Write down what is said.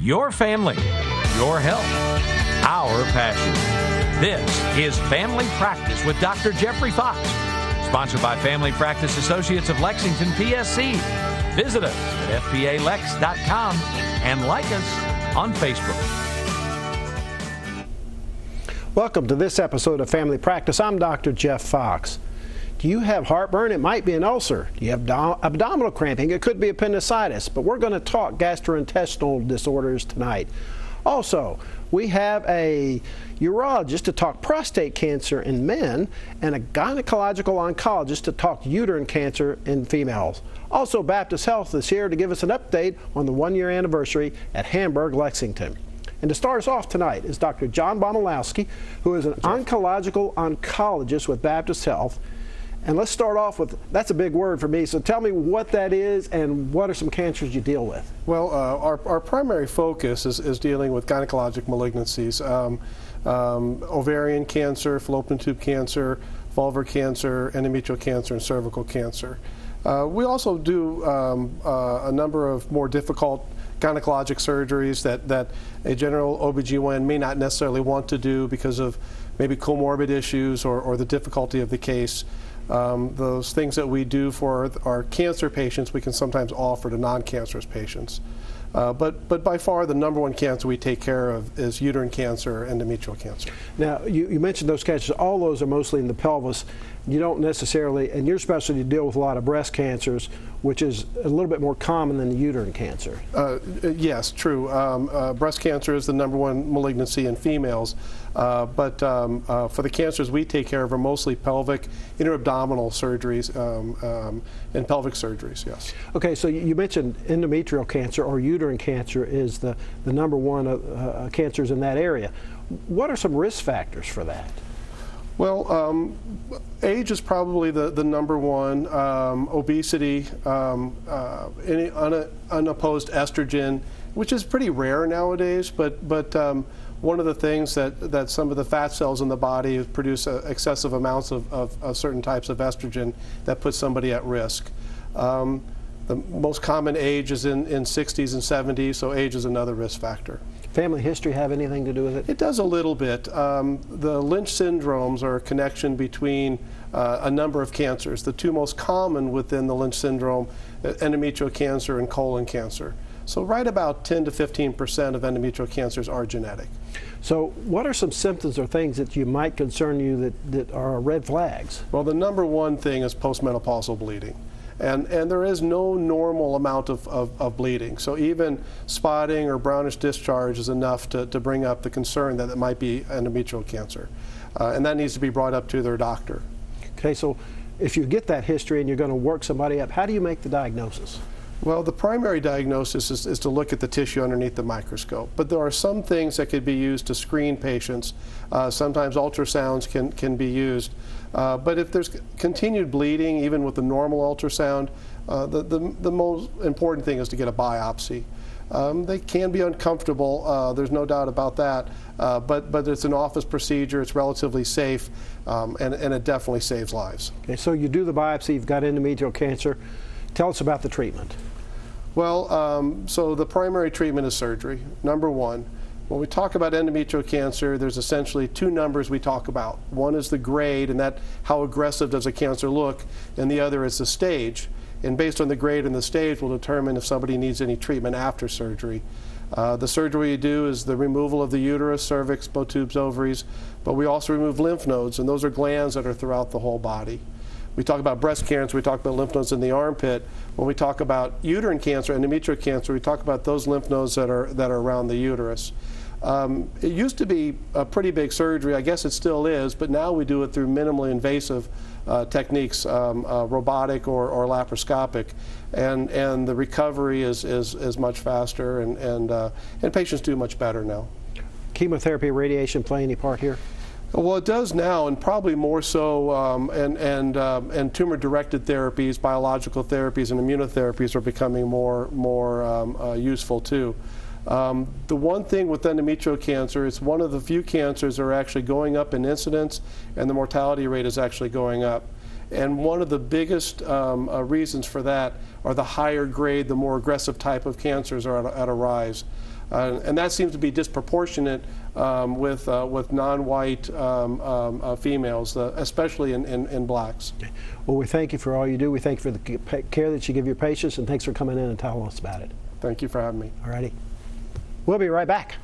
Your family, your health, our passion. This is Family Practice with Dr. Jeffrey Fox, sponsored by Family Practice Associates of Lexington, PSC. Visit us at fpalex.com and like us on Facebook. Welcome to this episode of Family Practice. I'm Dr. Jeff Fox. Do you have heartburn? It might be an ulcer. Do you have abdominal cramping? It could be appendicitis. But we're going to talk gastrointestinal disorders tonight. Also, we have a urologist to talk prostate cancer in men and a gynecological oncologist to talk uterine cancer in females. Also, Baptist Health is here to give us an update on the one-year anniversary at Hamburg, Lexington. And to start us off tonight is Dr. John Bomalaski, who is an oncological oncologist with Baptist Health. And let's start off with, that's a big word for me, so tell me what that is and what are some cancers you deal with? Well, our primary focus is dealing with gynecologic malignancies, ovarian cancer, fallopian tube cancer, vulvar cancer, endometrial cancer, and cervical cancer. We also do a number of more difficult gynecologic surgeries that a general OBGYN may not necessarily want to do because of maybe comorbid issues or the difficulty of the case. Those things that we do for our cancer patients, we can sometimes offer to non-cancerous patients. But by far the number one cancer we take care of is uterine cancer, endometrial cancer. Now, you mentioned those cancers. All those are mostly in the pelvis. You don't necessarily, and your specialty, deal with a lot of breast cancers, which is a little bit more common than the uterine cancer. Yes, true. Breast cancer is the number one malignancy in females, but for the cancers we take care of are mostly pelvic, interabdominal surgeries, and pelvic surgeries, yes. Okay, so you mentioned endometrial cancer or uterine cancer is the number one cancers in that area. What are some risk factors for that? Well, age is probably the number one. Obesity, any unopposed estrogen, which is pretty rare nowadays, but one of the things that some of the fat cells in the body produce excessive amounts of certain types of estrogen that puts somebody at risk. The most common age is in 60s and 70s, so age is another risk factor. Family history have anything to do with it? It does a little bit. The Lynch syndromes are a connection between a number of cancers. The two most common within the Lynch syndrome, endometrial cancer and colon cancer. So right about 10 to 15% of endometrial cancers are genetic. So what are some symptoms or things that you might concern you that are red flags? Well, the number one thing is postmenopausal bleeding. And there is no normal amount of bleeding. So even spotting or brownish discharge is enough to bring up the concern that it might be endometrial cancer. And that needs to be brought up to their doctor. Okay, so if you get that history and you're going to work somebody up, how do you make the diagnosis? Well, the primary diagnosis is to look at the tissue underneath the microscope. But there are some things that could be used to screen patients. Sometimes ultrasounds can be used. But if there's continued bleeding, even with the normal ultrasound, the most important thing is to get a biopsy. They can be uncomfortable, there's no doubt about that, but it's an office procedure, it's relatively safe, and it definitely saves lives. Okay, so you do the biopsy, you've got endometrial cancer. Tell us about the treatment. Well, so the primary treatment is surgery, number one. When we talk about endometrial cancer, there's essentially two numbers we talk about. One is the grade, and that how aggressive does a cancer look, and the other is the stage. And based on the grade and the stage, we'll determine if somebody needs any treatment after surgery. The surgery we do is the removal of the uterus, cervix, both tubes, ovaries, but we also remove lymph nodes, and those are glands that are throughout the whole body. We talk about breast cancer, we talk about lymph nodes in the armpit. When we talk about uterine cancer, endometrial cancer, we talk about those lymph nodes that are around the uterus. It used to be a pretty big surgery, I guess it still is, but now we do it through minimally invasive techniques, robotic or laparoscopic, and the recovery is much faster, and patients do much better now. Chemotherapy, radiation play any part here? Well, it does now, and probably more so, and tumor-directed therapies, biological therapies, and immunotherapies are becoming more useful too. The one thing with endometrial cancer, it's one of the few cancers that are actually going up in incidence, and the mortality rate is actually going up. And one of the biggest reasons for that are the higher grade, the more aggressive type of cancers are at a rise. And that seems to be disproportionate with non-white females, especially in blacks. Well, we thank you for all you do. We thank you for the care that you give your patients, and thanks for coming in and telling us about it. Thank you for having me. All righty. We'll be right back.